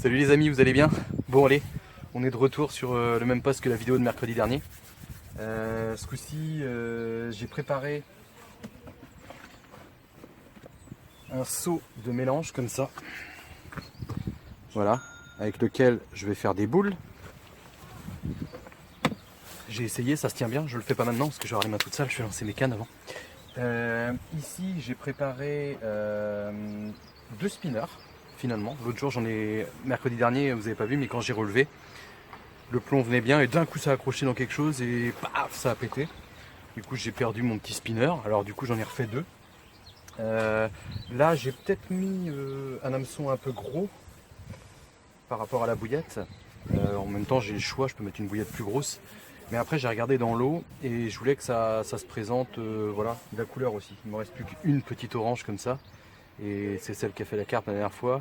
Salut les amis, vous allez bien? Bon allez, on est de retour sur le même poste que la vidéo de mercredi dernier. Ce coup-ci, j'ai préparé un seau de mélange comme ça. Voilà, avec lequel je vais faire des boules. J'ai essayé, ça se tient bien, je le fais pas maintenant parce que j'aurai les mains toutes sales, je vais lancer mes cannes avant. Ici, j'ai préparé deux spinners. Finalement, l'autre jour mercredi dernier, vous avez pas vu, mais quand j'ai relevé, le plomb venait bien et d'un coup ça a accroché dans quelque chose et paf, ça a pété. Du coup j'ai perdu mon petit spinner, alors du coup j'en ai refait deux. Là j'ai peut-être mis un hameçon un peu gros par rapport à la bouillette. En même temps j'ai le choix, je peux mettre une bouillette plus grosse. Mais après j'ai regardé dans l'eau et je voulais que ça se présente, voilà, de la couleur aussi. Il me reste plus qu'une petite orange comme ça. Et c'est celle qui a fait la carte la dernière fois.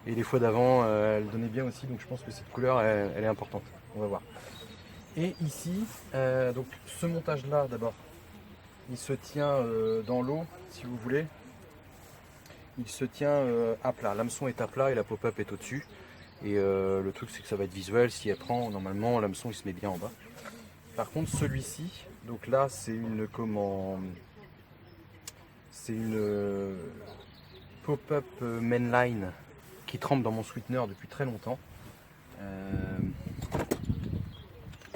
Et les fois d'avant, elle donnait bien aussi, donc je pense que cette couleur, elle est importante. On va voir. Et ici, donc ce montage-là, d'abord, il se tient dans l'eau, si vous voulez. Il se tient à plat. L'hameçon est à plat et la pop-up est au-dessus. Et le truc, c'est que ça va être visuel. Si elle prend, normalement, l'hameçon, il se met bien en bas. Par contre, celui-ci, donc là, c'est une c'est une pop-up mainline qui trempe dans mon sweetener depuis très longtemps. Je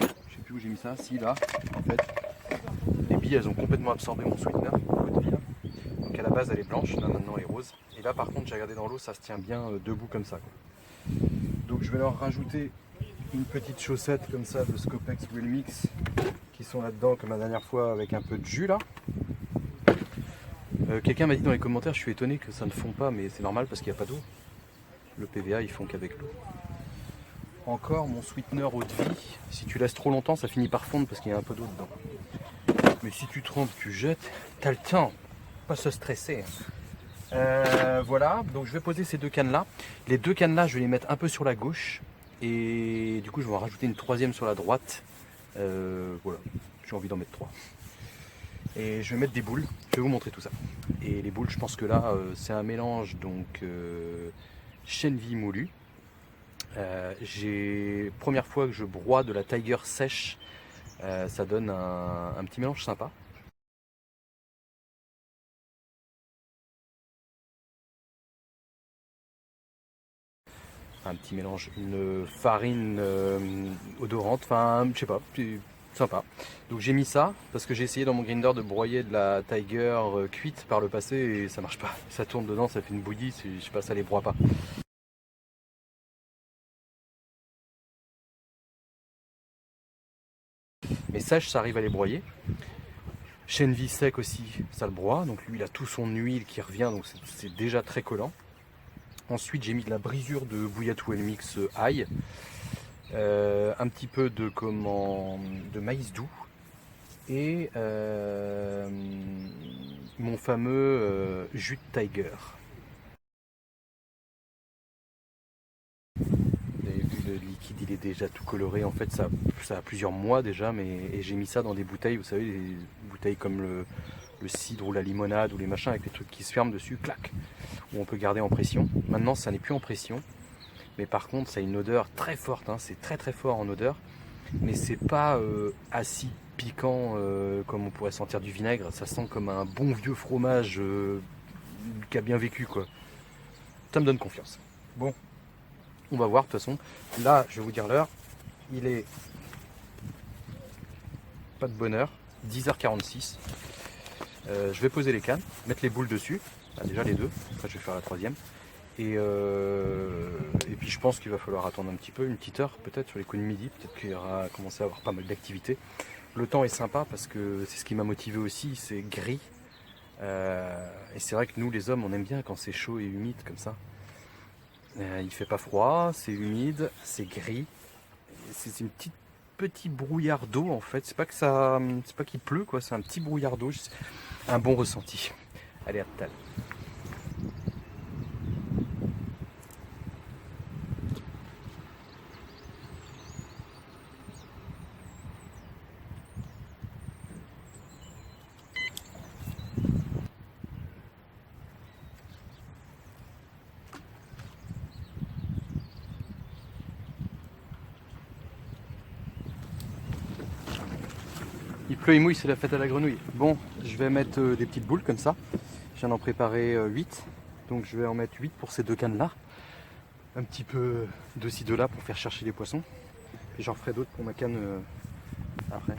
sais plus où j'ai mis ça, si là, en fait, les billes elles ont complètement absorbé mon sweetener, l'eau de vie là. Donc à la base elle est blanche, là maintenant elle est rose. Et là par contre j'ai regardé dans l'eau, ça se tient bien debout comme ça, quoi. Donc je vais leur rajouter une petite chaussette comme ça de Scopex Wheel Mix qui sont là-dedans comme la dernière fois avec un peu de jus là. Quelqu'un m'a dit dans les commentaires, je suis étonné que ça ne fond pas, mais c'est normal parce qu'il n'y a pas d'eau. Le PVA il fond qu'avec l'eau. Encore mon sweetener eau de vie, si tu laisses trop longtemps ça finit par fondre parce qu'il y a un peu d'eau dedans. Mais si tu trempes, tu jettes, t'as le temps, pas se stresser. Voilà, donc je vais poser ces deux cannes là. Les deux cannes là, je vais les mettre un peu sur la gauche. Et du coup, je vais en rajouter une troisième sur la droite. Voilà, j'ai envie d'en mettre trois. Et je vais mettre des boules, je vais vous montrer tout ça. Et les boules, je pense que là, c'est un mélange donc chêne vie moulu. Première fois que je broie de la Tiger sèche, ça donne un petit mélange sympa. Un petit mélange, une farine odorante, enfin je sais pas, c'est sympa. Donc j'ai mis ça parce que j'ai essayé dans mon grinder de broyer de la Tiger cuite par le passé et ça marche pas. Ça tourne dedans, ça fait une bouillie, je sais pas, ça les broie pas. Mais sèche, ça arrive à les broyer. Chêne vie sec aussi, ça le broie. Donc lui, il a tout son huile qui revient, donc c'est déjà très collant. Ensuite, j'ai mis de la brisure de Bouillette Well Mix ail. Un petit peu de maïs doux. Et mon fameux jus de Tiger. Vous avez vu, le liquide il est déjà tout coloré. En fait, ça a plusieurs mois déjà, et j'ai mis ça dans des bouteilles, vous savez, des bouteilles comme le cidre ou la limonade ou les machins avec les trucs qui se ferment dessus, clac, où on peut garder en pression. Maintenant, ça n'est plus en pression, mais par contre, ça a une odeur très forte, hein, c'est très très fort en odeur, mais c'est pas acide piquant comme on pourrait sentir du vinaigre, ça sent comme un bon vieux fromage qui a bien vécu, quoi. Ça me donne confiance. Bon, on va voir de toute façon. Là, je vais vous dire l'heure. Il est pas de bonne heure, 10h46. Je vais poser les cannes, mettre les boules dessus. Enfin, déjà les deux, après je vais faire la troisième. Et puis je pense qu'il va falloir attendre un petit peu, une petite heure peut-être sur les coups de midi. Peut-être qu'il y aura commencé à avoir pas mal d'activités. Le temps est sympa parce que c'est ce qui m'a motivé aussi, c'est gris. Et c'est vrai que nous les hommes on aime bien quand c'est chaud et humide comme ça. Il fait pas froid, c'est humide, c'est gris. C'est une petit brouillard d'eau en fait. C'est pas qu'il pleut quoi, c'est un petit brouillard d'eau. Un bon ressenti. Allez, à tout à l'heure. Il pleut, il mouille, c'est la fête à la grenouille. Bon, je vais mettre des petites boules comme ça. Je viens d'en préparer 8. Donc je vais en mettre 8 pour ces 2 cannes là. Un petit peu de ci de là pour faire chercher les poissons. Et j'en ferai d'autres pour ma canne après.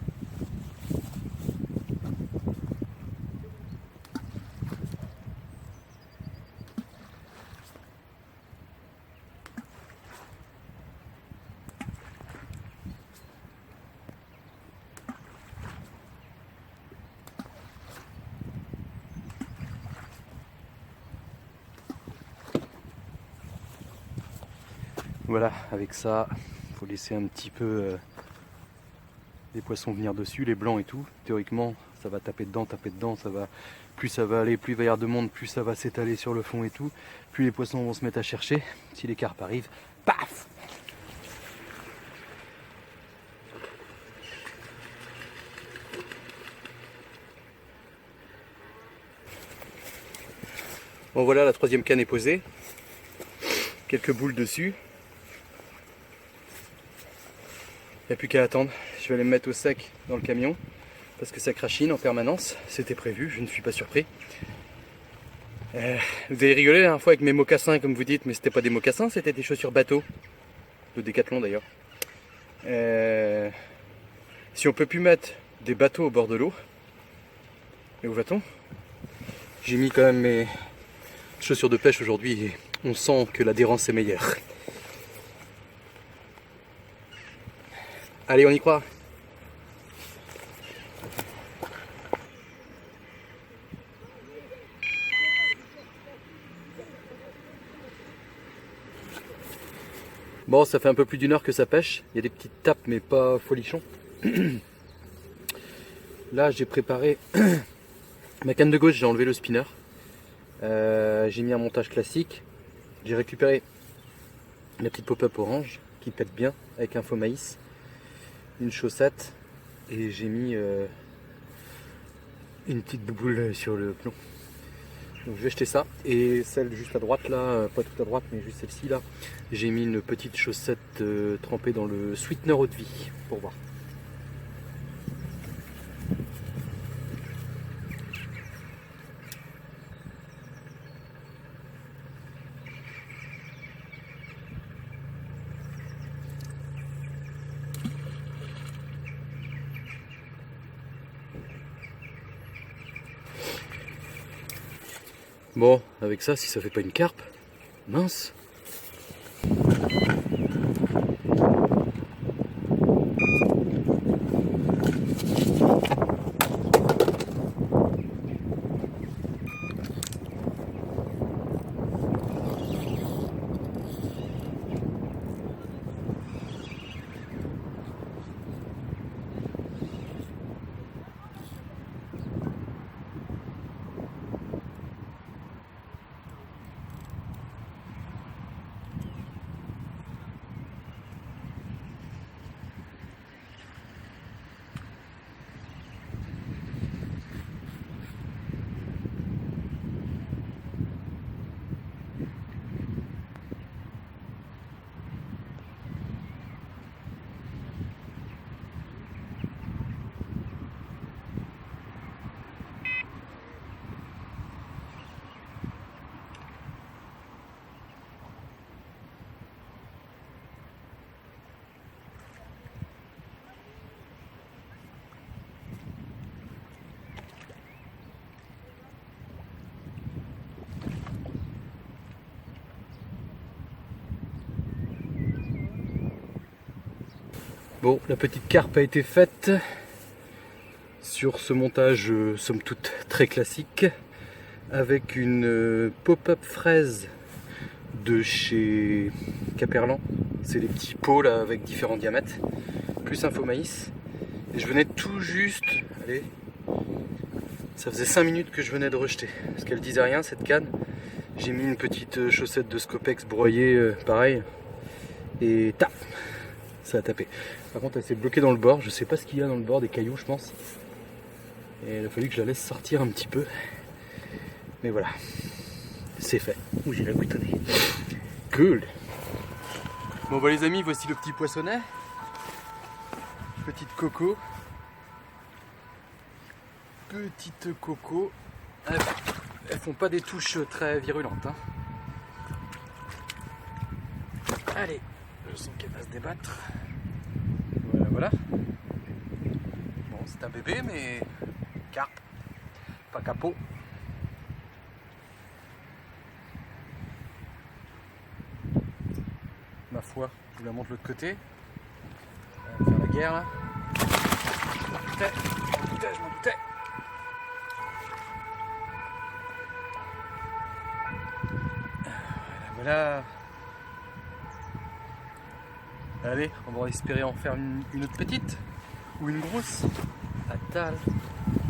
Voilà, avec ça, il faut laisser un petit peu les poissons venir dessus, les blancs et tout. Théoriquement, ça va taper dedans, ça va, plus ça va aller, plus il va y avoir de monde, plus ça va s'étaler sur le fond et tout. Plus les poissons vont se mettre à chercher. Si les carpes arrivent, paf! Bon voilà, la 3e canne est posée. Quelques boules dessus. Il n'y a plus qu'à attendre. Je vais aller me mettre au sec dans le camion parce que ça crachine en permanence. C'était prévu, je ne suis pas surpris. Vous avez rigolé la dernière fois avec mes mocassins, comme vous dites, mais c'était pas des mocassins, c'était des chaussures bateau. De Décathlon d'ailleurs. Si on peut plus mettre des bateaux au bord de l'eau, et où va-t-on? J'ai mis quand même mes chaussures de pêche aujourd'hui et on sent que l'adhérence est meilleure. Allez, on y croit. Bon, ça fait un peu plus d'1 heure que ça pêche. Il y a des petites tapes, mais pas folichon. Là, j'ai préparé ma canne de gauche, j'ai enlevé le spinner. J'ai mis un montage classique. J'ai récupéré la petite pop-up orange qui pète bien avec un faux maïs. Une chaussette et j'ai mis une petite bouboule sur le plomb. Donc je vais jeter ça. Et celle juste à droite là, pas tout à droite mais juste celle-ci là, j'ai mis une petite chaussette trempée dans le sweetener eau de vie pour voir. Bon, avec ça, si ça fait pas une carpe, mince. Bon, la petite carpe a été faite sur ce montage somme toute très classique avec une pop-up fraise de chez Caperlan. C'est les petits pots là avec différents diamètres, plus un faux maïs. Et je venais tout juste, allez, ça faisait 5 minutes que je venais de rejeter parce qu'elle disait rien cette canne. J'ai mis une petite chaussette de Scopex broyée, pareil, et taf, ça a tapé. Par contre elle s'est bloquée dans le bord, je sais pas ce qu'il y a dans le bord, des cailloux je pense. Et il a fallu que je la laisse sortir un petit peu. Mais voilà, c'est fait. Ouh, j'ai la gouttonnée. Cool. Bon bah les amis, voici le petit poissonnet. Petite coco. petites cocos. Elles font pas des touches très virulentes. Hein. Allez, je sens qu'elle va se débattre. Voilà. Bon, c'est un bébé, mais carpe, pas capot. Ma foi, je vous la montre de l'autre côté. On va faire la guerre là. Je m'en doutais. Voilà. Allez, on va espérer en faire une autre petite ou une grosse. Attends.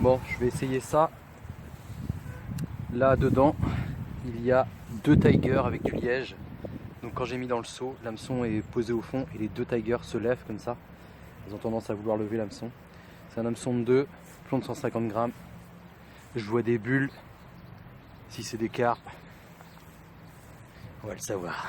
Bon, je vais essayer ça. Là dedans, il y a 2 tigers avec du liège. Donc quand j'ai mis dans le seau, l'hameçon est posé au fond et les 2 tigers se lèvent comme ça. Ils ont tendance à vouloir lever l'hameçon. C'est un hameçon de 2, plomb de 150 grammes. Je vois des bulles. Si c'est des carpes, on va le savoir.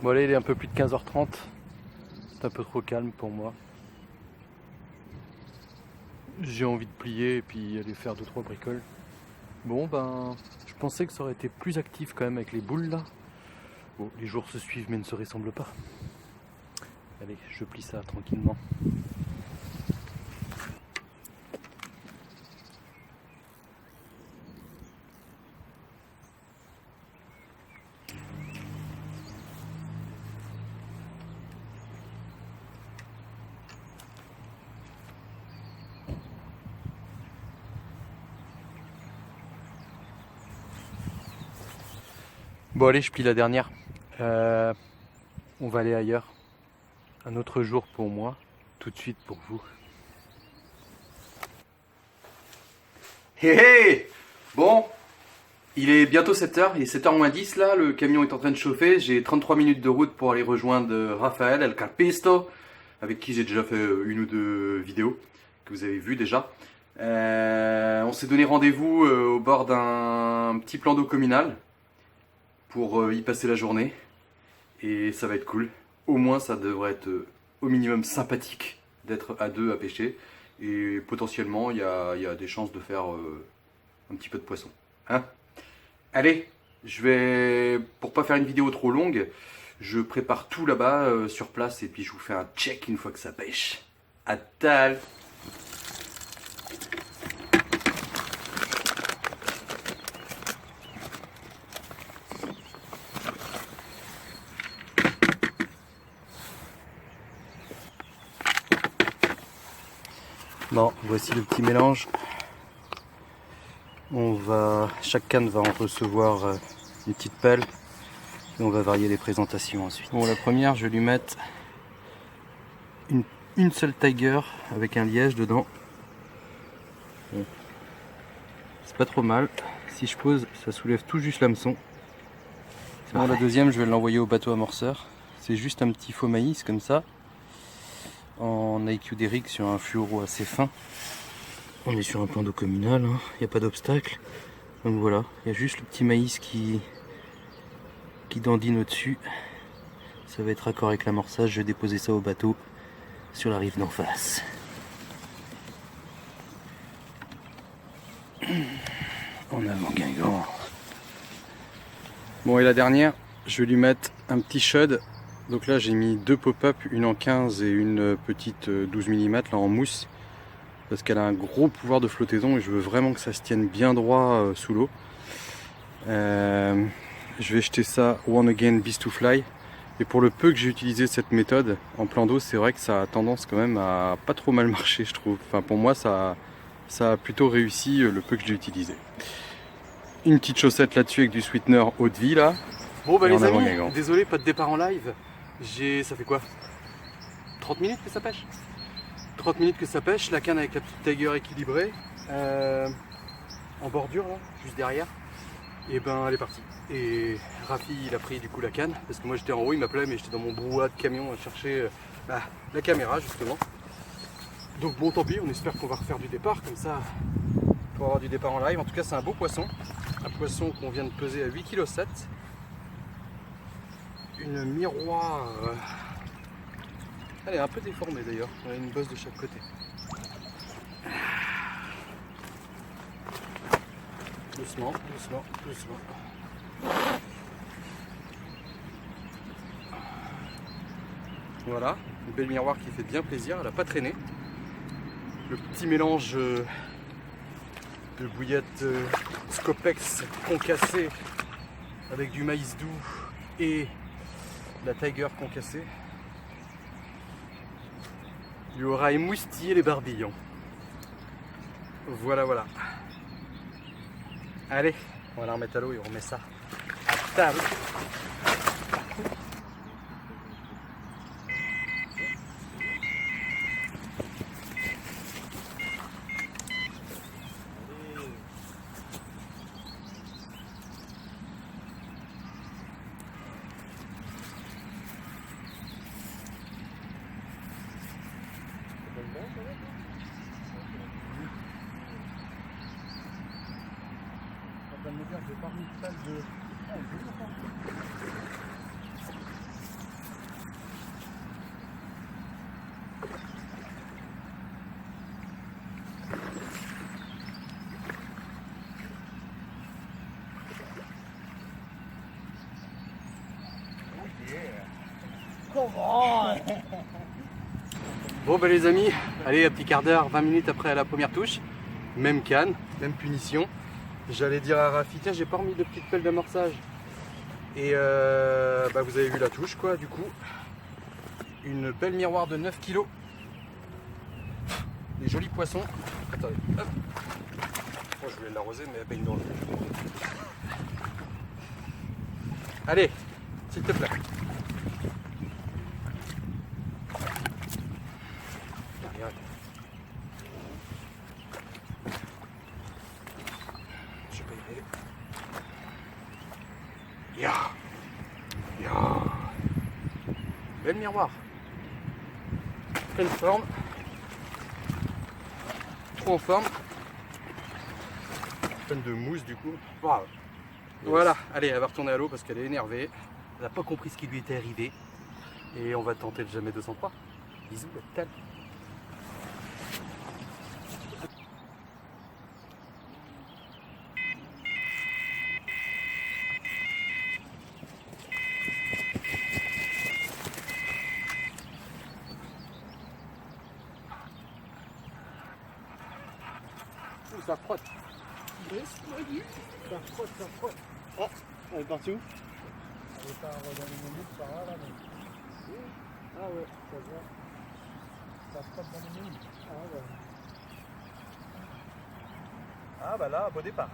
Bon allez, il est un peu plus de 15h30. C'est un peu trop calme pour moi. J'ai envie de plier et puis aller faire 2-3 bricoles. Bon ben, je pensais que ça aurait été plus actif quand même avec les boules là. Bon, les jours se suivent mais ne se ressemblent pas. Allez, je plie ça tranquillement. Bon allez, je plie la dernière. On va aller ailleurs. Un autre jour pour moi, tout de suite pour vous. Hé hé! Bon, il est bientôt 7h, il est 7h moins 10 là, le camion est en train de chauffer. J'ai 33 minutes de route pour aller rejoindre Raphaël El Carpisto, avec qui j'ai déjà fait 1 ou 2 vidéos que vous avez vues déjà. On s'est donné rendez-vous au bord d'un petit plan d'eau communal pour y passer la journée et ça va être cool. Au moins ça devrait être au minimum sympathique d'être à 2 à pêcher et potentiellement il y a des chances de faire un petit peu de poisson. Hein? Allez, pour pas faire une vidéo trop longue, je prépare tout là-bas sur place et puis je vous fais un check une fois que ça pêche. À tal! Bon, voici le petit mélange. Chaque canne va en recevoir une petite pelle et on va varier les présentations ensuite. Bon, la première, je vais lui mettre une seule tiger avec un liège dedans. Bon. C'est pas trop mal. Si je pose, ça soulève tout juste l'hameçon. Bon, la deuxième, je vais l'envoyer au bateau amorceur. C'est juste un petit faux maïs comme ça, en IQ d'Eric sur un fluoro assez fin. On est sur un plan d'eau communal, hein. Il n'y a pas d'obstacle. Donc voilà, il y a juste le petit maïs qui dandine au-dessus. Ça va être raccord avec l'amorçage, je vais déposer ça au bateau sur la rive d'en face. En avant Guingamp. Bon, et la dernière, je vais lui mettre un petit shad Donc là j'ai mis deux pop-up, une en 15 et une petite 12 mm là en mousse. Parce qu'elle a un gros pouvoir de flottaison et je veux vraiment que ça se tienne bien droit sous l'eau. Je vais jeter ça One Again Beast to Fly. Et pour le peu que j'ai utilisé cette méthode en plan d'eau, c'est vrai que ça a tendance quand même à pas trop mal marcher, je trouve. Enfin pour moi ça a plutôt réussi le peu que j'ai utilisé. Une petite chaussette là-dessus avec du sweetener eau de vie là. Bon bah les amis, désolé, pas de départ en live. Ça fait quoi 30 minutes que ça pêche 30 minutes que ça pêche, la canne avec la petite tiger équilibrée. En bordure là, juste derrière. Et ben elle est partie. Et Rafi il a pris du coup la canne, parce que moi j'étais en haut, il m'appelait mais j'étais dans mon brouhaha de camion à chercher la caméra justement. Donc bon tant pis, on espère qu'on va refaire du départ comme ça pour avoir du départ en live. En tout cas c'est un beau poisson. Un poisson qu'on vient de peser à 8,7 kg. Une miroir. Elle est un peu déformée d'ailleurs, on a une bosse de chaque côté. Doucement, doucement, doucement. Voilà, une belle miroir qui fait bien plaisir, elle n'a pas traîné. Le petit mélange de bouillette Scopex concassée avec du maïs doux et la Tiger concassée lui aura émoustillé les barbillons. Voilà, voilà. Allez, on va la remettre à l'eau et on remet ça à table. Bon bah les amis, allez un petit quart d'heure, 20 minutes après la première touche, même canne, même punition. J'allais dire à Rafi, tiens j'ai pas remis de petite pelle d'amorçage. Et bah vous avez vu la touche quoi du coup. Une belle miroir de 9 kg. Des jolis poissons. Attendez, hop. Moi je voulais l'arroser mais elle baigne dans l'eau. Allez, s'il te plaît. Je vais pas y aller. Ya. Ya. Belle miroir. Pleine forme. Trop en forme. Pleine de mousse du coup. Wow. Voilà, allez, elle va retourner à l'eau parce qu'elle est énervée. Elle n'a pas compris ce qui lui était arrivé. Et on va tenter le jamais 203. Bisous, la table. Ça frotte. Ça frotte, ça frotte. Oh, elle est partie où? Elle est par dans les minutes par là, mais... Ah ouais, ça se voit. Ça frotte dans les minutes. Ah ouais. Ah bah là, beau départ.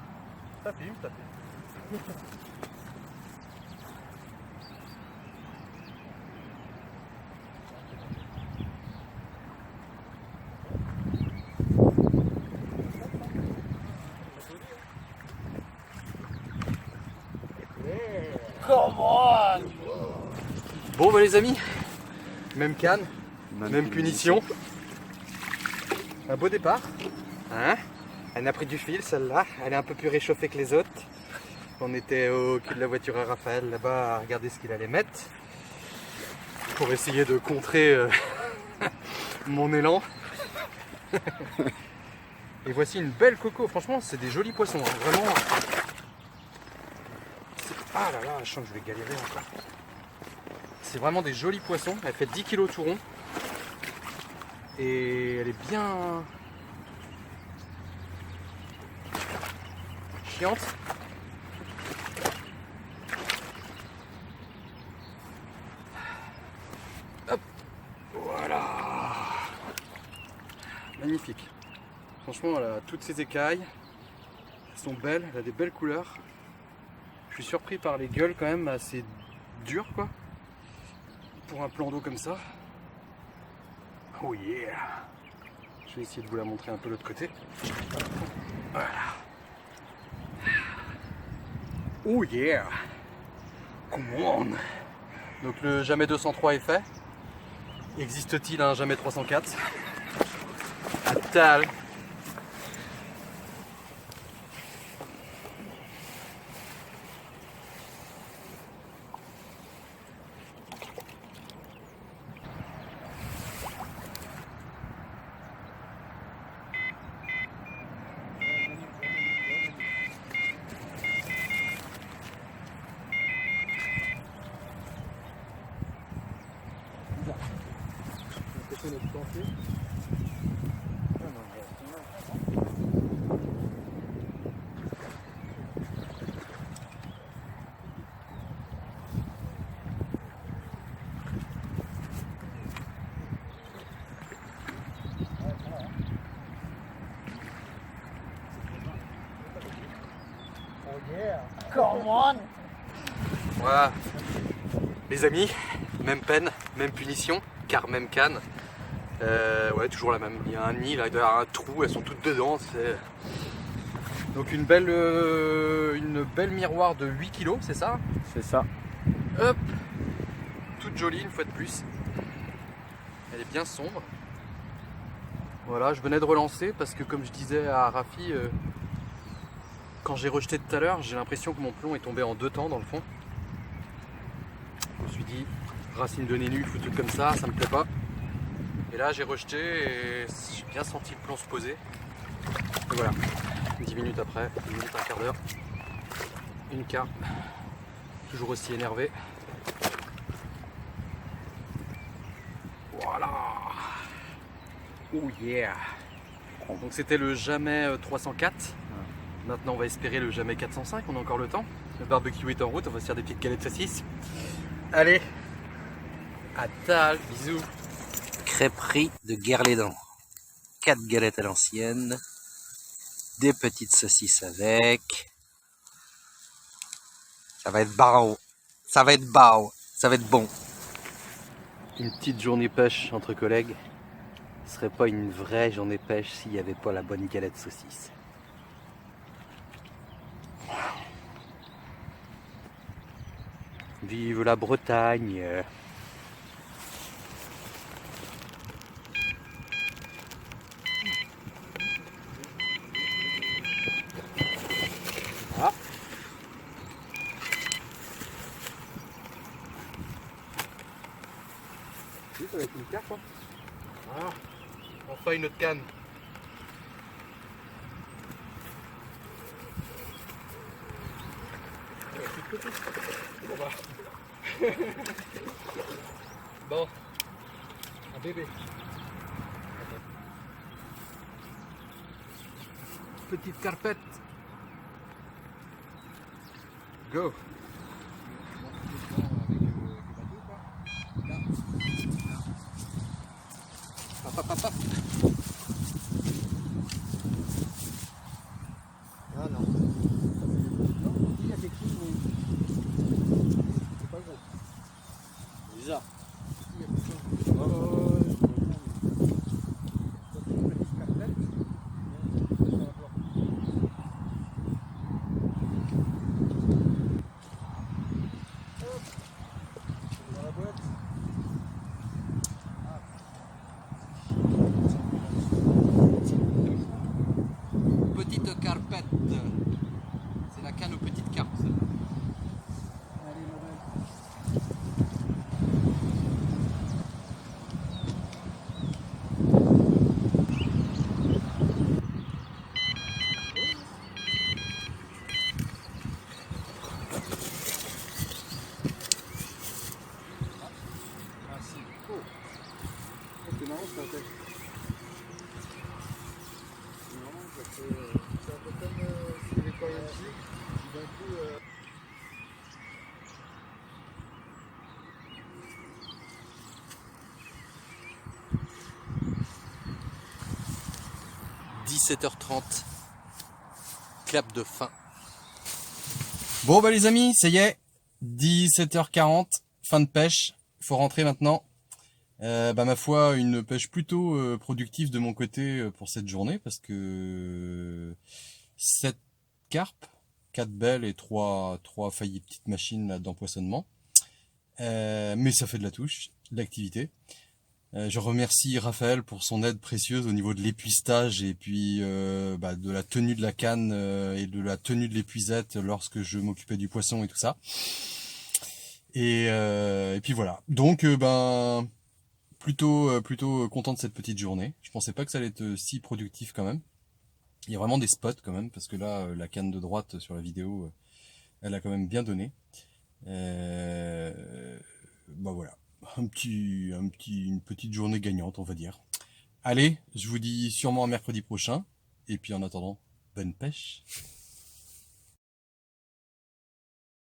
Ça filme, ça filme. Bon bah les amis, même canne, même punition. Un beau départ. Hein, elle a pris du fil celle-là, elle est un peu plus réchauffée que les autres. On était au cul de la voiture à Raphaël là-bas à regarder ce qu'il allait mettre. Pour essayer de contrer mon élan. Et voici une belle coco, franchement c'est des jolis poissons, hein. Vraiment. Ah là là, je sens que je vais galérer encore. c'est vraiment des jolis poissons. Elle fait 10 kg tout rond. Et elle est bien chiante. Hop, voilà. Magnifique. Franchement, elle a toutes ses écailles. Elles sont belles, elle a des belles couleurs. Je suis surpris par les gueules quand même, assez dures quoi. Pour un plan d'eau comme ça. Oh yeah! Je vais essayer de vous la montrer un peu de l'autre côté. Voilà. Oh yeah! Come on! Donc le jamais 203 est fait. Existe-t-il un jamais 304? Attal! Come on! Voilà, les amis, même peine, même punition, car même canne. Ouais, toujours la même. Il y a un nid, là, il doit y avoir un trou, elles sont toutes dedans. Donc une belle miroir de 8 kg, c'est ça? C'est ça. Hop, toute jolie une fois de plus. Elle est bien sombre. Voilà, je venais de relancer parce que comme je disais à Rafi, quand j'ai rejeté tout à l'heure, j'ai l'impression que mon plomb est tombé en 2 temps dans le fond. Je me suis dit, racine de nez nu foutu comme ça me plaît pas. Et là j'ai rejeté et j'ai bien senti le plomb se poser. Et voilà, 10 minutes après, 10 minutes, un quart d'heure, une carpe, toujours aussi énervé. Voilà. Oh yeah. Donc c'était le jamais 304. Maintenant on va espérer le jamais 405, on a encore le temps. Le barbecue est en route, on va se faire des petites galettes de saucisses. Allez, à table, bisous. Crêperie de Guerlédan. 4 galettes à l'ancienne, des petites saucisses avec. Ça va être barreau, ça va être bao, ça va être bon. Une petite journée pêche entre collègues. Ce serait pas une vraie journée pêche s'il n'y avait pas la bonne galette saucisse. Vive la Bretagne! Ah. Oui, ça va être une carte, quoi. Ah. Enfin une autre canne. Bon, bah. Bon, un bébé. Petite carpette. Go. Hop, hop, hop, hop. Ah non. Non, il y a quelque chose, mais c'est pas gros. C'est bizarre. Il y a quelque chose. Dans la boîte. Petite carpette. C'est la canne aux petites carpes. Allez, ma belle. « 17h30, clap de fin. Bon bah les amis, ça y est, 17h40, fin de pêche, faut rentrer maintenant. Ma foi, une pêche plutôt productive de mon côté pour cette journée, parce que 7 carpes, 4 belles et 3 faillies petites machines d'empoisonnement. Mais ça fait de la touche, de l'activité. Je remercie Raphaël pour son aide précieuse au niveau de l'épuistage et puis de la tenue de la canne et de la tenue de l'épuisette lorsque je m'occupais du poisson et tout ça. Et puis voilà. Donc plutôt content de cette petite journée. Je pensais pas que ça allait être si productif quand même. Il y a vraiment des spots quand même parce que là la canne de droite sur la vidéo elle a quand même bien donné. Voilà. Une petite journée gagnante, on va dire. Allez, je vous dis sûrement à mercredi prochain. Et puis en attendant, bonne pêche.